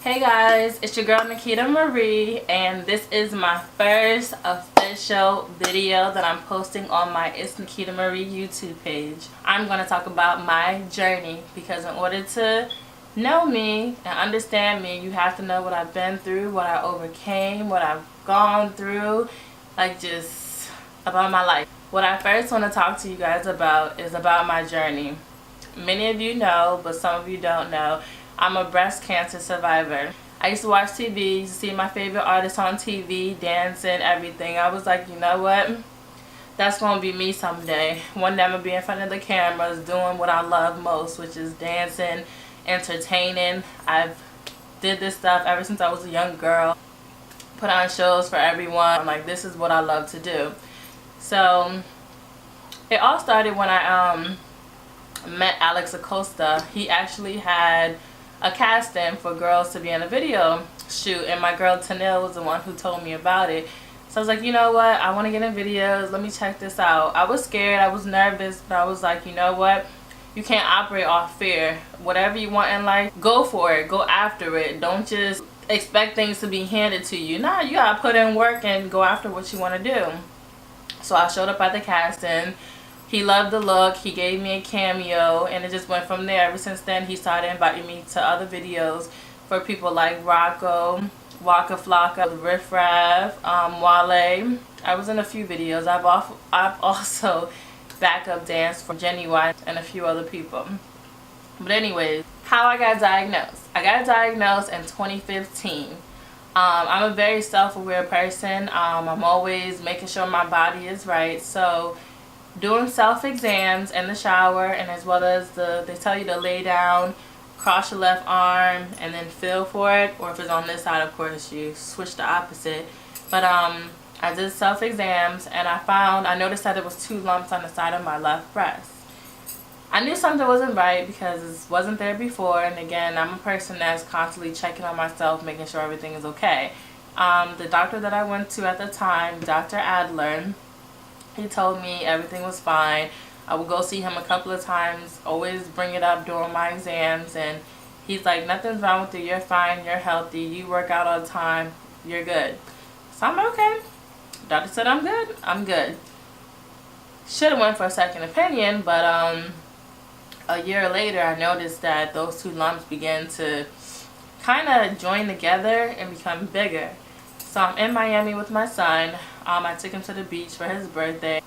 Hey guys, it's your girl Nikita Marie, and this is my first official video that I'm posting on my It's Nikita Marie YouTube page. I'm going to talk about my journey because in order to know me and understand me, you have to know what I've been through, what I overcame, what I've gone through, like just about my life. What I first want to talk to you guys about is about my journey. Many of you know, but some of you don't know, I'm a breast cancer survivor. I used to watch TV, used to see my favorite artists on TV, dancing, everything. I was like, you know what? That's going to be me someday. One day I'm going to be in front of the cameras doing what I love most, which is dancing, entertaining. I've did this stuff ever since I was a young girl. Put on shows for everyone. I'm like, this is what I love to do. So, it all started when I met Alex Acosta. He actually had a casting for girls to be in a video shoot, and my girl Tanil was the one who told me about it. So I was like, you know what, I want to get in videos, let me check this out. I was scared, I was nervous, but I was like, you know what, you can't operate off fear. Whatever you want in life, go for it, go after it. Don't just expect things to be handed to you. Nah, you gotta put in work and go after what you want to do. So I showed up at the casting. He loved the look, he gave me a cameo, and it just went from there. Ever since then, he started inviting me to other videos for people like Rocco, Waka Flocka, Riff Raff, Wale. I was in a few videos. I've also backup danced for Jenny White and a few other people. But anyways, how I got diagnosed. I got diagnosed in 2015. I'm a very self-aware person. I'm always making sure my body is right. So doing self-exams in the shower, and as well as they tell you to lay down, cross your left arm, and then feel for it, or if it's on this side, of course, you switch the opposite. But I did self-exams, and I noticed that there was 2 lumps on the side of my left breast. I knew something wasn't right because it wasn't there before, and again, I'm a person that's constantly checking on myself, making sure everything is okay. The doctor that I went to at the time, Dr. Adler, he told me everything was fine. I would go see him a couple of times, always bring it up during my exams, and he's like, nothing's wrong with you, you're fine, you're healthy, you work out all the time, you're good. So I'm okay. Doctor said I'm good, I'm good. Should have went for a second opinion, but a year later I noticed that those 2 lumps began to kind of join together and become bigger. So I'm in Miami with my son. I took him to the beach for his birthday.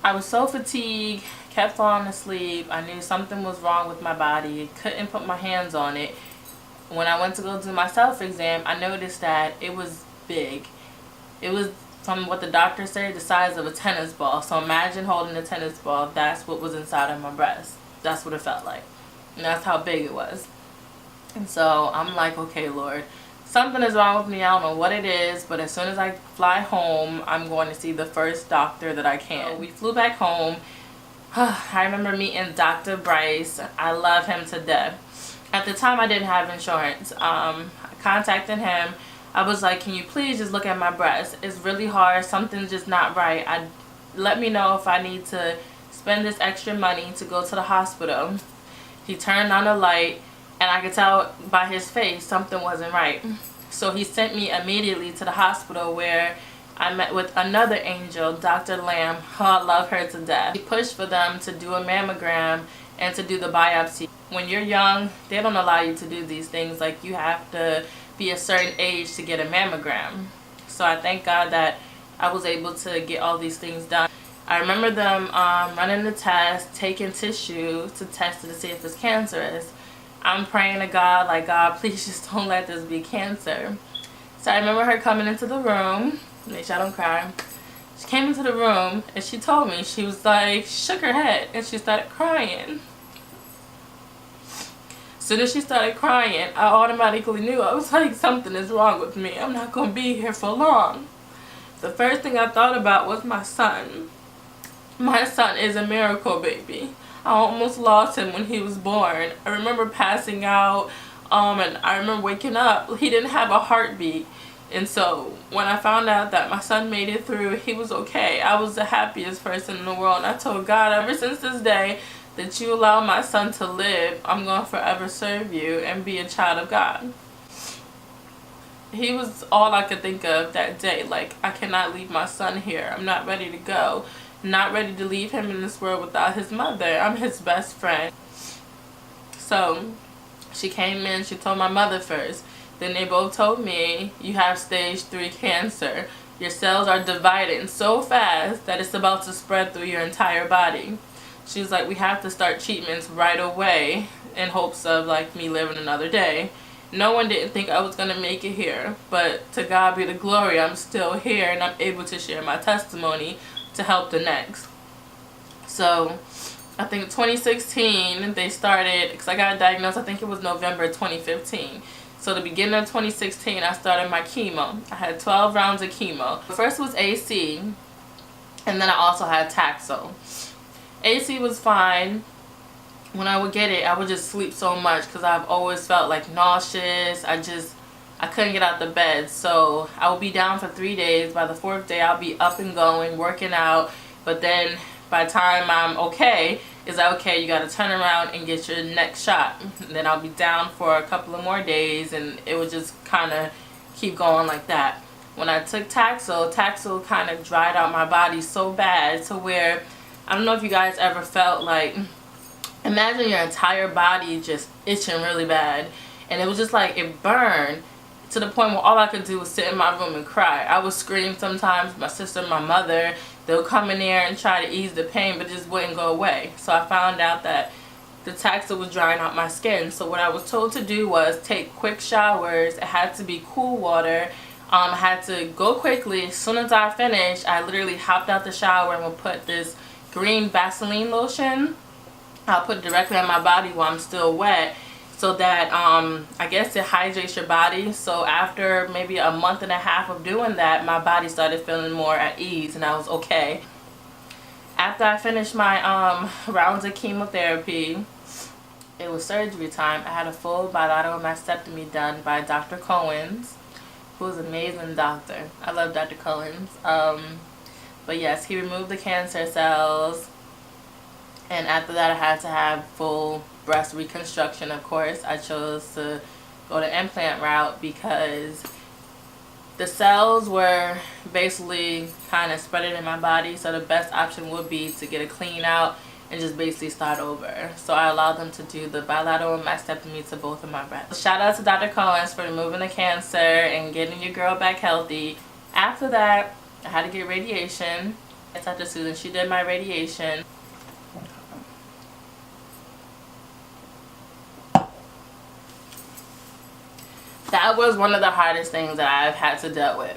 I was so fatigued, kept falling asleep. I knew something was wrong with my body. Couldn't put my hands on it. When I went to go do my self-exam, I noticed that it was big. It was, from what the doctor said, the size of a tennis ball. So imagine holding a tennis ball. That's what was inside of my breast. That's what it felt like. And that's how big it was. And so I'm like, okay, Lord, something is wrong with me. I don't know what it is, but as soon as I fly home, I'm going to see the first doctor that I can. So we flew back home. I remember meeting Dr. Bryce. I love him to death. At the time, I didn't have insurance. I contacted him. I was like, can you please just look at my breast? It's really hard. Something's just not right. Let me know if I need to spend this extra money to go to the hospital. He turned on the light, and I could tell by his face something wasn't right. So he sent me immediately to the hospital, where I met with another angel, Dr. Lamb. Oh, I love her to death. He pushed for them to do a mammogram and to do the biopsy. When you're young, they don't allow you to do these things. Like, you have to be a certain age to get a mammogram. So I thank God that I was able to get all these things done. I remember them running the test, taking tissue to test it to see if it's cancerous. I'm praying to God, like, God, please just don't let this be cancer. So I remember her coming into the room. Make sure I don't cry. She came into the room, and she told me, she was like, shook her head, and she started crying. As soon as she started crying, I automatically knew. I was like, something is wrong with me. I'm not going to be here for long. The first thing I thought about was my son. My son is a miracle baby. I almost lost him when he was born. I remember passing out, and I remember waking up. He didn't have a heartbeat. And so when I found out that my son made it through, he was okay. I was the happiest person in the world. And I told God, ever since this day that you allow my son to live, I'm going to forever serve you and be a child of God. he was all I could think of that day. Like, I cannot leave my son here. I'm not ready to go. I'm not ready to leave him in this world without his mother. I'm his best friend. So she came in, she told my mother first. Then they both told me, you have stage 3 cancer. Your cells are dividing so fast that it's about to spread through your entire body. She was like, we have to start treatments right away in hopes of like me living another day. No one didn't think I was going to make it here, but to God be the glory, I'm still here and I'm able to share my testimony to help the next. So I think 2016 they started, because I got diagnosed, I think it was November 2015. So the beginning of 2016 I started my chemo. I had 12 rounds of chemo. First was AC, and then I also had Taxol. AC was fine. When I would get it, I would just sleep so much because I've always felt like nauseous. I couldn't get out the bed. So I would be down for 3 days. By the 4th day, I'll be up and going, working out. But then by the time I'm okay, it's like, okay, you got to turn around and get your next shot. And then I'll be down for a couple of more days, and it would just kind of keep going like that. When I took Taxol, Taxol kind of dried out my body so bad to where, I don't know if you guys ever felt like, imagine your entire body just itching really bad, and it was just like it burned to the point where all I could do was sit in my room and cry. I would scream sometimes. My sister, my mother, they'll come in there and try to ease the pain, but it just wouldn't go away. So I found out that the Taxol was drying out my skin. So what I was told to do was take quick showers. It had to be cool water. I had to go quickly. As soon as I finished, I literally hopped out the shower and would put this green Vaseline lotion. I'll put it directly on my body while I'm still wet, so that I guess it hydrates your body. So after maybe a month and a half of doing that, my body started feeling more at ease and I was okay. After I finished my rounds of chemotherapy, it was surgery time. I had a full bilateral mastectomy done by Dr. Cohen's, who's an amazing doctor. I love Dr. Cohen's. But yes, he removed the cancer cells. And after that, I had to have full breast reconstruction, of course. I chose to go the implant route because the cells were basically kind of spreading in my body. So the best option would be to get a clean out and just basically start over. So I allowed them to do the bilateral mastectomy to both of my breasts. Shout out to Dr. Collins for removing the cancer and getting your girl back healthy. After that, I had to get radiation. I talked to Susan. She did my radiation. That was one of the hardest things that I've had to deal with.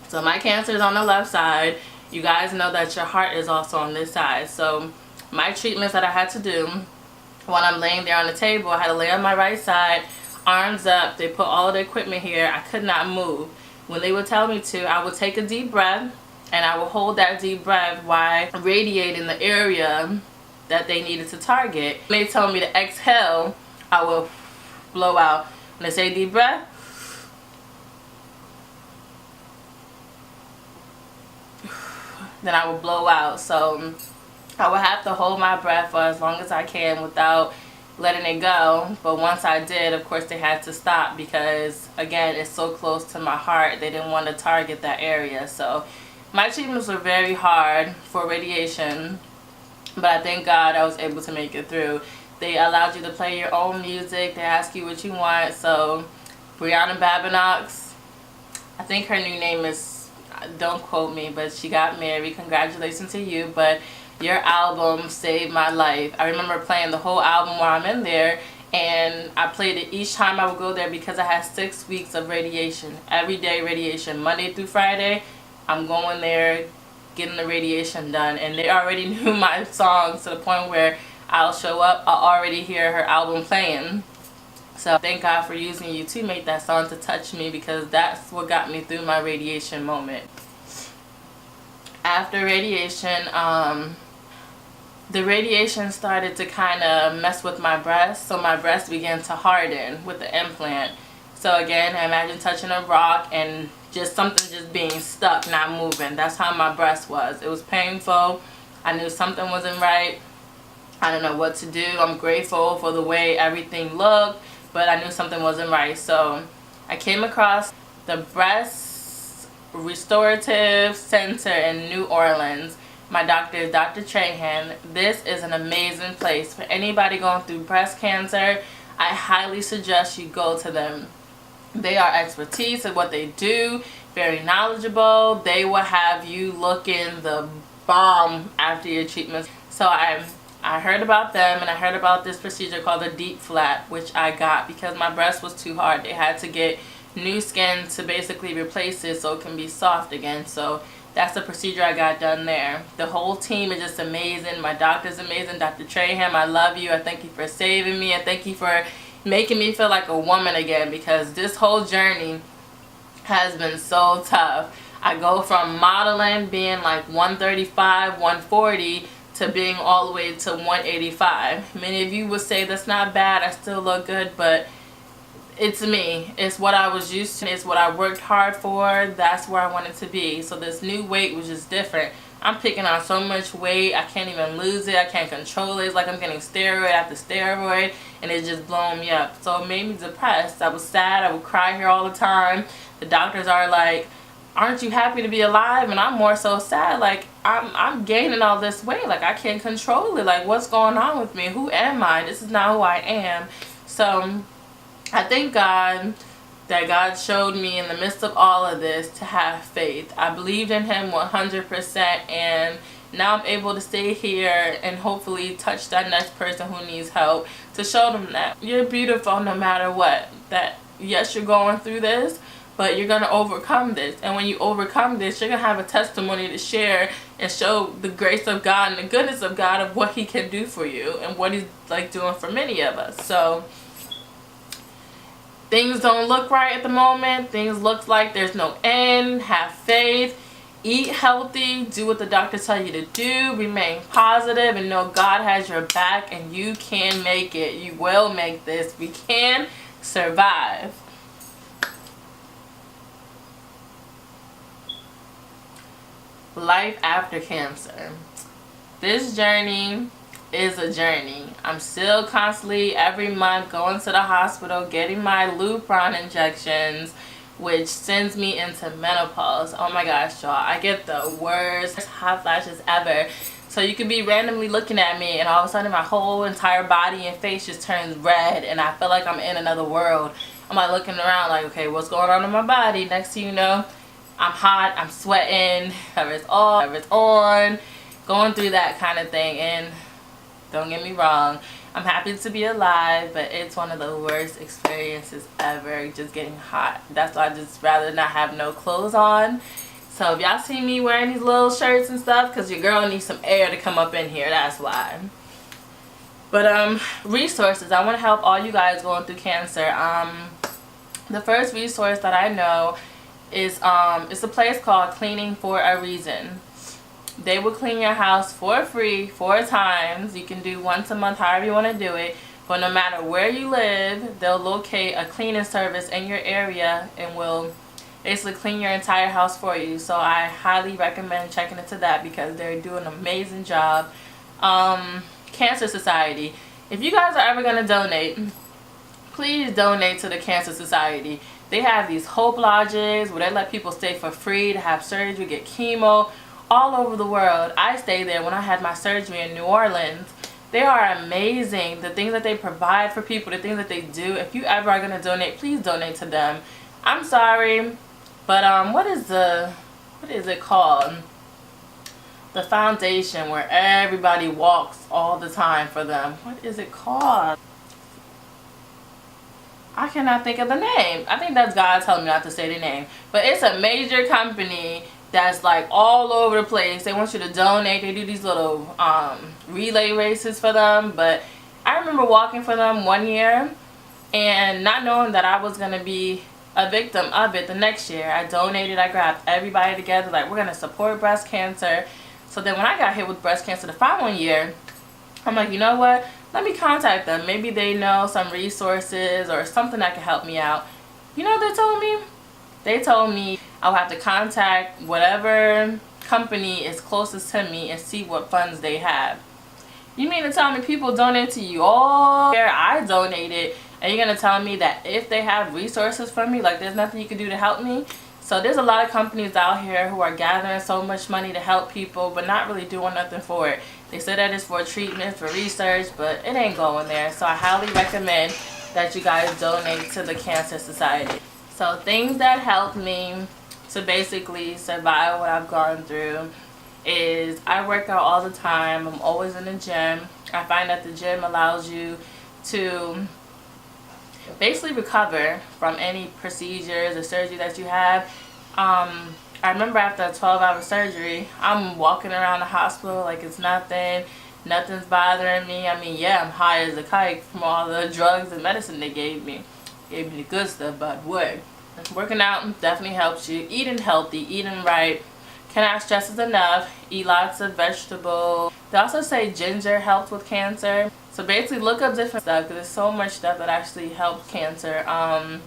So my cancer is on the left side. You guys know that your heart is also on this side. So my treatments that I had to do when I'm laying there on the table, I had to lay on my right side, arms up. They put all of the equipment here. I could not move. When they would tell me to, I would take a deep breath, and I would hold that deep breath while radiating the area that they needed to target. When they told me to exhale, I will blow out. When they say deep breath, then I will blow out. So I would have to hold my breath for as long as I can without letting it go. But once I did, of course, they had to stop because, again, it's so close to my heart. They didn't want to target that area. So my treatments were very hard for radiation, but I thank God I was able to make it through. They allowed you to play your own music. They ask you what you want. So Brianna Babinox, I think her new name is, don't quote me, but she got married. Congratulations to you. But your album saved my life. I remember playing the whole album while I'm in there, and I played it each time I would go there because I had 6 weeks of radiation. Every day radiation, Monday through Friday. I'm going there, getting the radiation done. And they already knew my songs to the point where I'll show up, I'll already hear her album playing. So thank God for using you to make that song to touch me, because that's what got me through my radiation moment. After radiation, the radiation started to kind of mess with my breast, so my breast began to harden with the implant. So again, imagine touching a rock and just something just being stuck, not moving. That's how my breast was. It was painful. I knew something wasn't right. I don't know what to do. I'm grateful for the way everything looked, but I knew something wasn't right. So I came across the Breast Restorative Center in New Orleans. My doctor is Dr. Trahan. This is an amazing place. For anybody going through breast cancer, I highly suggest you go to them. They are expertise at what they do, very knowledgeable. They will have you looking the bomb after your treatments. So I heard about them, and I heard about this procedure called a deep flap, which I got because my breast was too hard. They had to get new skin to basically replace it so it can be soft again. So that's the procedure I got done there. The whole team is just amazing. My doctor's amazing. Dr. Trahan, I love you. I thank you for saving me. I thank you for making me feel like a woman again, because this whole journey has been so tough. I go from modeling, being like 135, 140, to being all the way to 185. Many of you would say that's not bad, I still look good, but it's me. It's what I was used to. It's what I worked hard for. That's where I wanted to be. So this new weight was just different. I'm picking on so much weight. I can't even lose it. I can't control it. It's like I'm getting steroid after steroid, and it's just blowing me up. So it made me depressed. I was sad. I would cry here all the time. The doctors are like, aren't you happy to be alive? And I'm more so sad. Like, I'm gaining all this weight. Like, I can't control it. Like, what's going on with me? Who am I? This is not who I am. So I thank God that God showed me in the midst of all of this to have faith. I believed in Him 100%, and now I'm able to stay here and hopefully touch that next person who needs help, to show them that you're beautiful no matter what. That yes, you're going through this, but you're going to overcome this. And when you overcome this, you're going to have a testimony to share and show the grace of God and the goodness of God of what He can do for you and what He's like doing for many of us. So things don't look right at the moment. Things look like there's no end. Have faith. Eat healthy. Do what the doctors tell you to do. Remain positive and know God has your back, and you can make it. You will make this. We can survive. Life after cancer. This journey is a journey. I'm still constantly every month going to the hospital, getting my Lupron injections, which sends me into menopause. Oh my gosh, y'all, I get the worst hot flashes ever. So you could be randomly looking at me, and all of a sudden my whole entire body and face just turns red, and I feel like I'm in another world. I'm like looking around like, okay, what's going on in my body? Next thing you know, I'm hot, I'm sweating, it's off, it's on, going through that kind of thing. And don't get me wrong, I'm happy to be alive, but it's one of the worst experiences ever, just getting hot. That's why I just rather not have no clothes on. So if y'all see me wearing these little shirts and stuff, because your girl needs some air to come up in here, that's why. But resources, I want to help all you guys going through cancer. The first resource that I know is it's a place called Cleaning for a Reason. They will clean your house for free 4 times. You can do once a month, however you want to do it. But no matter where you live, they'll locate a cleaning service in your area and will basically clean your entire house for you. So I highly recommend checking into that because they're doing an amazing job. Cancer Society. If you guys are ever going to donate, please donate to the Cancer Society. They have these hope lodges where they let people stay for free to have surgery, get chemo, all over the world. I stayed there when I had my surgery in New Orleans. They are amazing. The things that they provide for people, the things that they do. If you ever are going to donate, please donate to them. I'm sorry, but what is it called? The foundation where everybody walks all the time for them. What is it called? I cannot think of the name. I think that's God telling me not to say the name. But it's a major company that's like all over the place. They want you to donate. They do these little relay races for them. But I remember walking for them one year and not knowing that I was going to be a victim of it the next year. I donated. I grabbed everybody together like, we're going to support breast cancer. So then when I got hit with breast cancer the following year, I'm like, you know what? Let me contact them. Maybe they know some resources or something that can help me out. You know what they told me? They told me I'll have to contact whatever company is closest to me and see what funds they have. You mean to tell me people donate to you all? I donated And you're gonna tell me that if they have resources for me, like there's nothing you can do to help me? So there's a lot of companies out here who are gathering so much money to help people, but not really doing nothing for it. They say that it's for treatment, for research, but it ain't going there. So I highly recommend that you guys donate to the Cancer Society. So things that help me to basically survive what I've gone through is I work out all the time. I'm always in the gym. I find that the gym allows you to basically recover from any procedures or surgery that you have. I remember after a 12-hour surgery, I'm walking around the hospital like it's nothing. Nothing's bothering me. I mean, yeah, I'm high as a kite from all the drugs and medicine they gave me. Gave me the good stuff, but what? Working out definitely helps you. Eating healthy, eating right. Cannot stress it enough. Eat lots of vegetables. They also say ginger helps with cancer. So basically look up different stuff because there's so much stuff that actually helps cancer and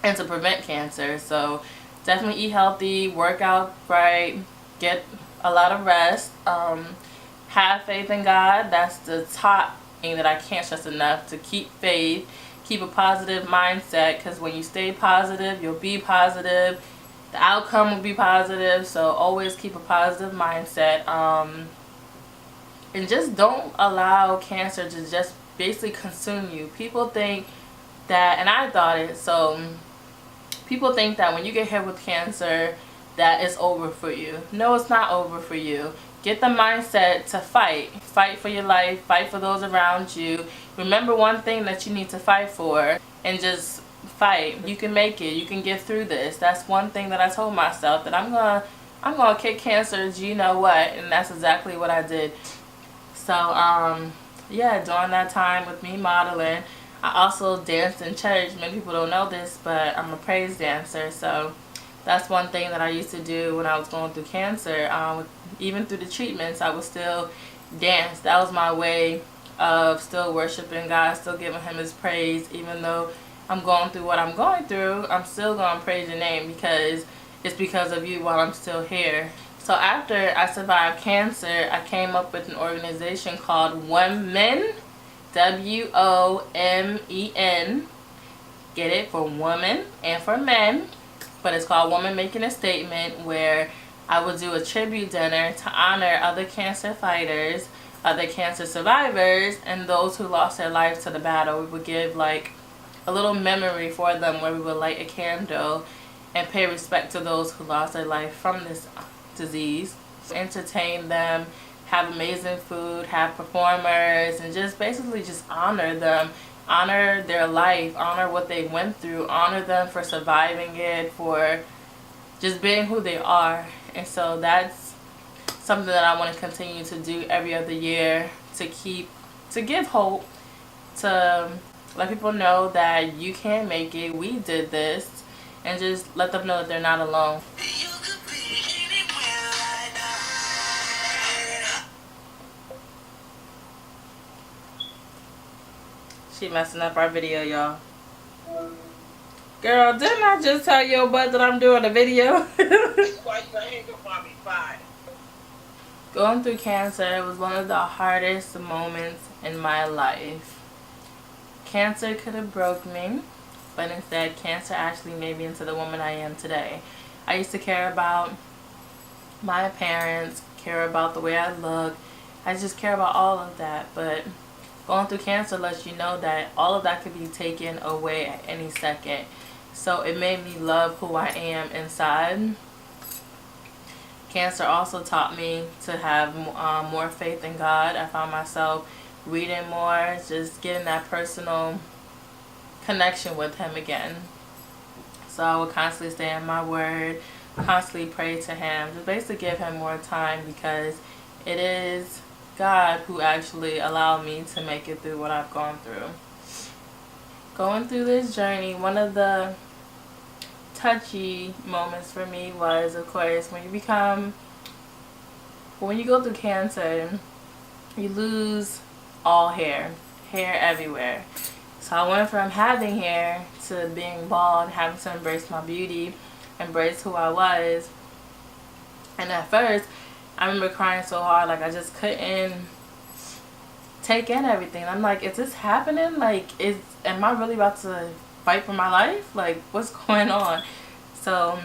to prevent cancer. So definitely eat healthy, work out right, get a lot of rest. Have faith in God. That's the top thing that I can't stress enough, to keep faith, keep a positive mindset, because when you stay positive, you'll be positive. The outcome will be positive, so always keep a positive mindset. And just don't allow cancer to just basically consume you. People think that, and I thought it, so people think that when you get hit with cancer, that it's over for you. No, it's not over for you. Get the mindset to fight. Fight for your life. Fight for those around you. Remember one thing that you need to fight for, and just fight. You can make it. You can get through this. That's one thing that I told myself, that I'm gonna kick cancer, you know what, and that's exactly what I did. So yeah, during that time with me modeling, I also danced in church. Many people don't know this, but I'm a praise dancer. So that's one thing that I used to do when I was going through cancer. Even through the treatments, I would still dance. That was my way of still worshiping God, still giving Him His praise. Even though I'm going through what I'm going through, I'm still going to praise your name, because it's because of you while I'm still here. So after I survived cancer, I came up with an organization called Women, WOMEN. Get it? For women and for men. But it's called Woman Making a Statement, where I would do a tribute dinner to honor other cancer fighters, other cancer survivors, and those who lost their lives to the battle. We would give like a little memory for them, where we would light a candle and pay respect to those who lost their life from this disease. Entertain them, have amazing food, have performers, and just basically just honor them. Honor their life, honor what they went through, honor them for surviving it, for just being who they are. And so that's something that I want to continue to do every other year, to give hope, to let people know that you can make it, we did this, and just let them know that they're not alone. She messing up our video, y'all. Girl, didn't I just tell your butt that I'm doing a video? Going through cancer was one of the hardest moments in my life. Cancer could have broke me, but instead cancer actually made me into the woman I am today. I used to care about my appearance, care about the way I look. I just care about all of that, but going through cancer lets you know that all of that could be taken away at any second. So it made me love who I am inside. Cancer also taught me to have more faith in God. I found myself reading more, just getting that personal connection with Him again. So I would constantly stay in my word, constantly pray to Him, just basically give Him more time, because it is God who actually allowed me to make it through what I've gone through. Going through this journey, one of the touchy moments for me was, of course, when you go through cancer, you lose all hair everywhere. So I went from having hair to being bald, having to embrace my beauty, embrace who I was. And at first, I remember crying so hard, like I just couldn't take in everything. I'm like, is this happening? Like, am I really about to fight for my life? Like, what's going on? So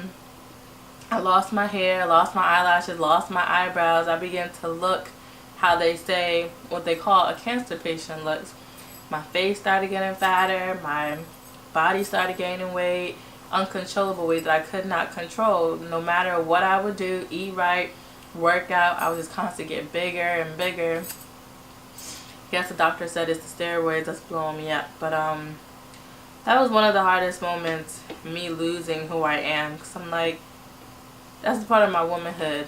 I lost my hair, lost my eyelashes, lost my eyebrows. I began to look how they say, what they call a cancer patient looks. My face started getting fatter, my body started gaining weight, uncontrollable weight that I could not control. No matter what I would do, eat right, work out, I would just constantly get bigger and bigger. Yes, the doctor said it's the steroids that's blowing me up. But that was one of the hardest moments, me losing who I am. Because I'm like, that's part of my womanhood.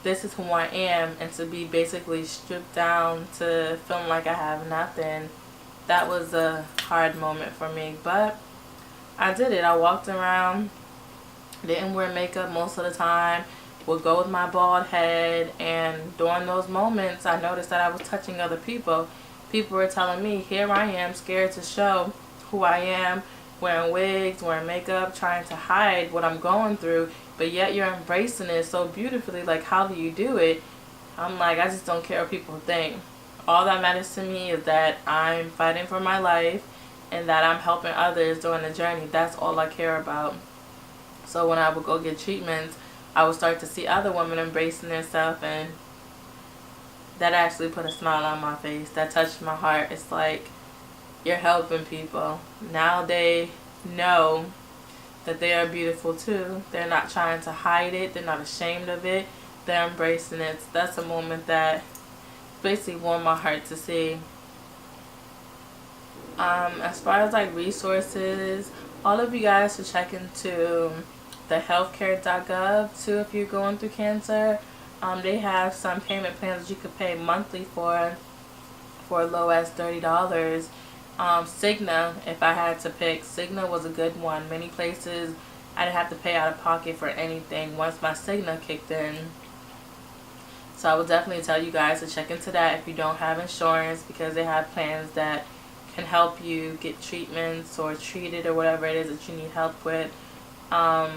This is who I am. And to be basically stripped down to feeling like I have nothing, that was a hard moment for me. But I did it. I walked around, didn't wear makeup most of the time, would go with my bald head, and during those moments I noticed that I was touching other people. People were telling me, here I am, scared to show who I am, wearing wigs, wearing makeup, trying to hide what I'm going through, but yet you're embracing it so beautifully. Like, how do you do it? I'm like, I just don't care what people think. All that matters to me is that I'm fighting for my life and that I'm helping others during the journey. That's all I care about. So when I would go get treatments, I would start to see other women embracing themselves, and that actually put a smile on my face. That touched my heart. It's like, you're helping people. Now they know that they are beautiful too. They're not trying to hide it. They're not ashamed of it. They're embracing it. So that's a moment that basically warmed my heart to see. As far as like resources, all of you guys should check into the healthcare.gov too if you're going through cancer. They have some payment plans that you could pay monthly for as low as $30. Cigna, if I had to pick, Cigna was a good one. Many places I didn't have to pay out of pocket for anything once my Cigna kicked in. So I would definitely tell you guys to check into that if you don't have insurance, because they have plans that can help you get treatments or treated or whatever it is that you need help with. For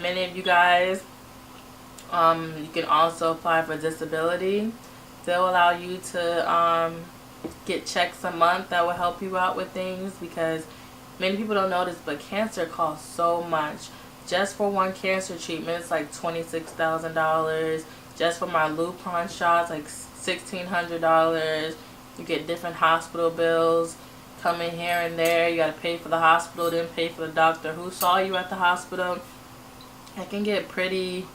many of you guys, you can also apply for disability. They'll allow you to get checks a month that will help you out with things, because many people don't know this, but cancer costs so much. Just for one cancer treatment, it's like $26,000. Just for my Lupron shots, like $1,600. You get different hospital bills coming here and there. You got to pay for the hospital, then pay for the doctor who saw you at the hospital. It can get pretty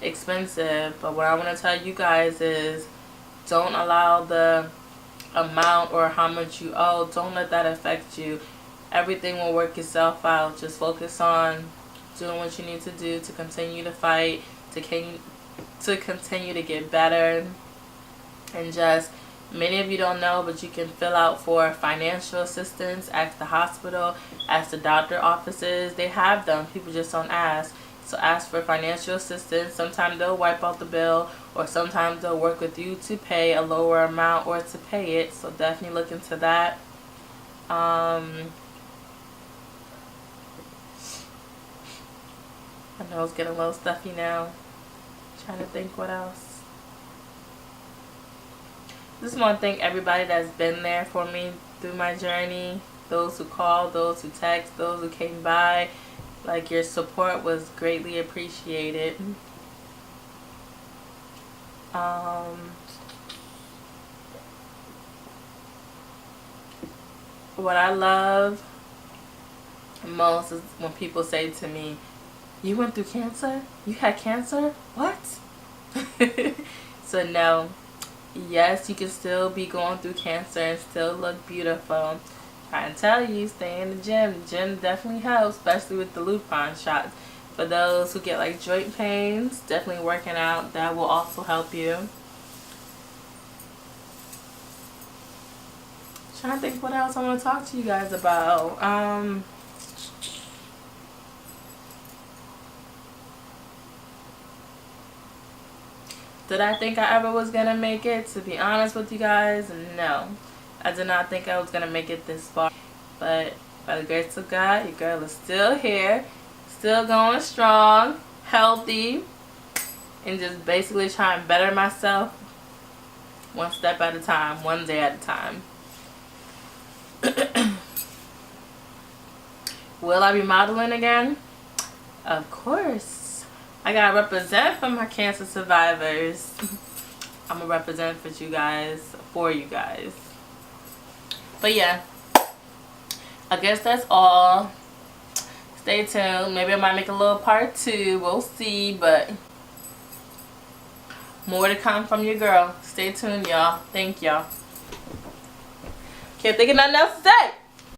expensive. But what I want to tell you guys is, don't allow the amount or how much you owe, don't let that affect you. Everything will work itself out. Just focus on doing what you need to do to continue to fight, to continue to get better. And just, many of you don't know, but you can fill out for financial assistance at the hospital, at the doctor offices. They have them. People just don't ask. So ask for financial assistance. Sometimes they'll wipe out the bill, or sometimes they'll work with you to pay a lower amount or to pay it. So definitely look into that. I know it's getting a little stuffy now. Trying to think what else. Just want to thank everybody that's been there for me through my journey. Those who called, those who text, those who came by. Like, your support was greatly appreciated. What I love most is when people say to me, "You went through cancer? You had cancer? What?" So no, yes, you can still be going through cancer and still look beautiful. I can tell you, stay in the gym. The gym definitely helps, especially with the Lupron shots. For those who get like joint pains, definitely working out. That will also help you. Trying to think what else I want to talk to you guys about. Did I think I ever was going to make it? To be honest with you guys, no. I did not think I was going to make it this far. But by the grace of God, your girl is still here. Still going strong. Healthy. and just basically try and better myself one step at a time, one day at a time. Will I be modeling again? Of course. I gotta represent for my cancer survivors. I'm gonna represent for you guys, But yeah, I guess that's all. Stay tuned. Maybe I might make a little part 2. We'll see, but more to come from your girl. Stay tuned, y'all. Thank y'all. Can't think of nothing else to say.